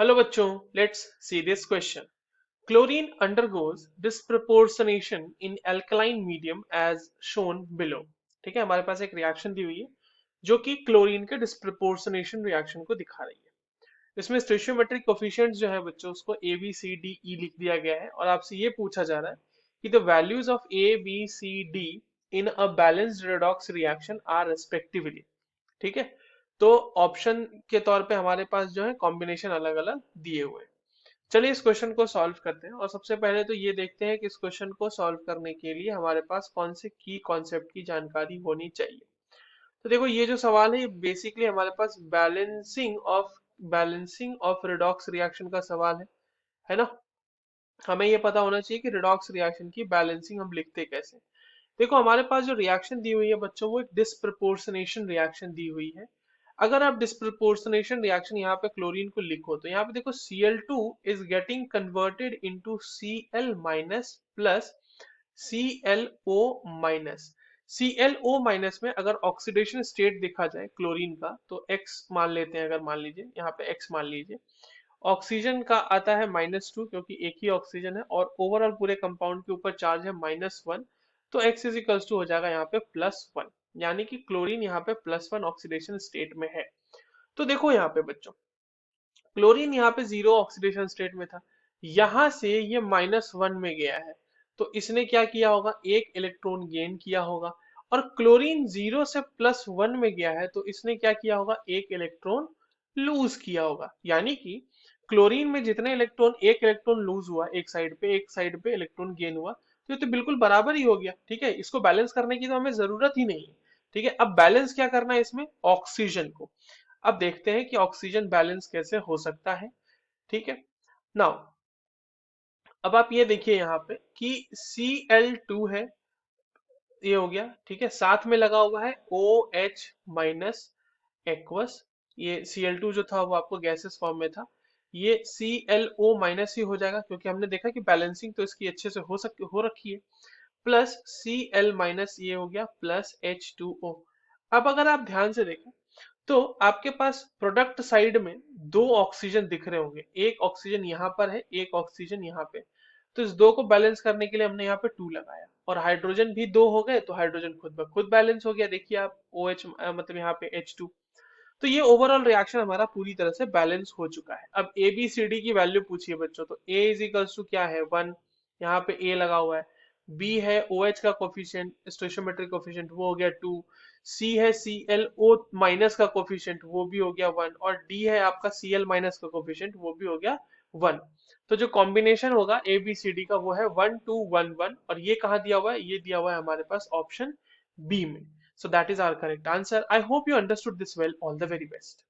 Hello बच्चों, let's see this question. Chlorine undergoes disproportionation in alkaline medium as shown below. ठीक है, हमारे पास एक रिएक्शन दी हुई है जो कि क्लोरीन के डिस्प्रपोर्शनेशन रिएक्शन को दिखा रही है. इसमें स्टोइचियोमेट्रिक कोफिशिएंट्स जो है बच्चों उसको ए बी सी डी ई लिख दिया गया है और आपसे ये पूछा जा रहा है कि the values of A B C D in a balanced redox reaction are respectively. ठीक है, तो ऑप्शन के तौर पे हमारे पास जो है कॉम्बिनेशन अलग अलग दिए हुए हैं. चलिए इस क्वेश्चन को सॉल्व करते हैं और सबसे पहले तो ये देखते हैं कि इस क्वेश्चन को सॉल्व करने के लिए हमारे पास कौन से की कॉन्सेप्ट की जानकारी होनी चाहिए. तो देखो ये जो सवाल है ये बेसिकली हमारे पास बैलेंसिंग ऑफ रिडॉक्स रिएक्शन का सवाल है ना. हमें ये पता होना चाहिए कि रिडॉक्स रिएक्शन की बैलेंसिंग हम लिखते कैसे. देखो हमारे पास जो रिएक्शन दी हुई है बच्चों वो एक डिस्प्रपोर्शनेशन रिएक्शन दी हुई है. अगर आप डिस्प्रपोर्शनेशन रिएक्शन यहाँ पे क्लोरीन को लिखो तो यहाँ पे देखो Cl2 is getting converted into Cl minus plus ClO minus. ClO minus में अगर ऑक्सीडेशन स्टेट देखा जाए क्लोरीन का तो X मान लेते हैं. अगर मान लीजिए यहाँ पे X मान लीजिए, ऑक्सीजन का आता है -2 क्योंकि एक ही ऑक्सीजन है और ओवरऑल पूरे कंपाउंड के ऊपर चार्ज है -1. तो x इज इक्वल्स टू हो जाएगा यहाँ पे +1, यानी कि क्लोरीन यहाँ पे +1 ऑक्सीडेशन स्टेट में है. तो देखो यहाँ पे बच्चों क्लोरीन यहाँ पे 0 ऑक्सीडेशन स्टेट में था, यहाँ से ये -1 में गया है. तो इसने क्या किया होगा, एक इलेक्ट्रॉन गेन किया होगा. और क्लोरीन 0 से +1 में गया है तो इसने क्या किया होगा, एक इलेक्ट्रॉन लूज किया होगा. यानी कि क्लोरीन में जितने इलेक्ट्रॉन, एक इलेक्ट्रॉन लूज हुआ एक साइड पे इलेक्ट्रॉन गेन हुआ, तो ये तो बिल्कुल बराबर ही हो गया. ठीक है, इसको बैलेंस करने की तो हमें जरूरत ही नहीं है. ठीक है, अब बैलेंस क्या करना है इसमें, ऑक्सीजन को. अब देखते हैं कि ऑक्सीजन बैलेंस कैसे हो सकता है. ठीक है, नाउ अब आप ये देखिए यहाँ पे कि Cl2 है, ये हो गया. ठीक है, साथ में लगा हुआ है OH माइनस एक्वस. ये Cl2 जो था वो आपको गैसेस फॉर्म में था, ये ClO माइनस ही हो जाएगा क्योंकि हमने देखा कि बैलेंसिंग तो इसकी अच्छे से हो रखी है. प्लस Cl माइनस ये हो गया प्लस H2O. अब अगर आप ध्यान से देखें तो आपके पास प्रोडक्ट साइड में दो ऑक्सीजन दिख रहे होंगे, एक ऑक्सीजन यहाँ पर है, एक ऑक्सीजन यहाँ पे. तो इस दो को बैलेंस करने के लिए हमने यहाँ पे 2 लगाया और हाइड्रोजन भी दो हो गए तो हाइड्रोजन खुद ब खुद बैलेंस हो गया. देखिए आप OH मतलब यहाँ पे H2. तो ये ओवरऑल रिएक्शन हमारा पूरी तरह से बैलेंस हो चुका है. अब ए बी सी डी की वैल्यू पूछिए बच्चों, तो ए इज इक्वल्स टू क्या है 1, यहाँ पे ए लगा हुआ है. बी है OH का कोफिशिएंट, स्टोइचियोमेट्रिक कोफिशिएंट, वो हो गया 2. सी है ClO माइनस का कोफिशिएंट, वो भी हो गया 1. और डी है आपका Cl माइनस का कोफिशिएंट, वो भी हो गया 1. तो जो कॉम्बिनेशन होगा ए बी सी डी का वो है 1 2 1 1. और ये कहाँ दिया हुआ है, ये दिया हुआ है हमारे पास ऑप्शन बी में. So that is our correct answer. I hope you understood this well. All the very best.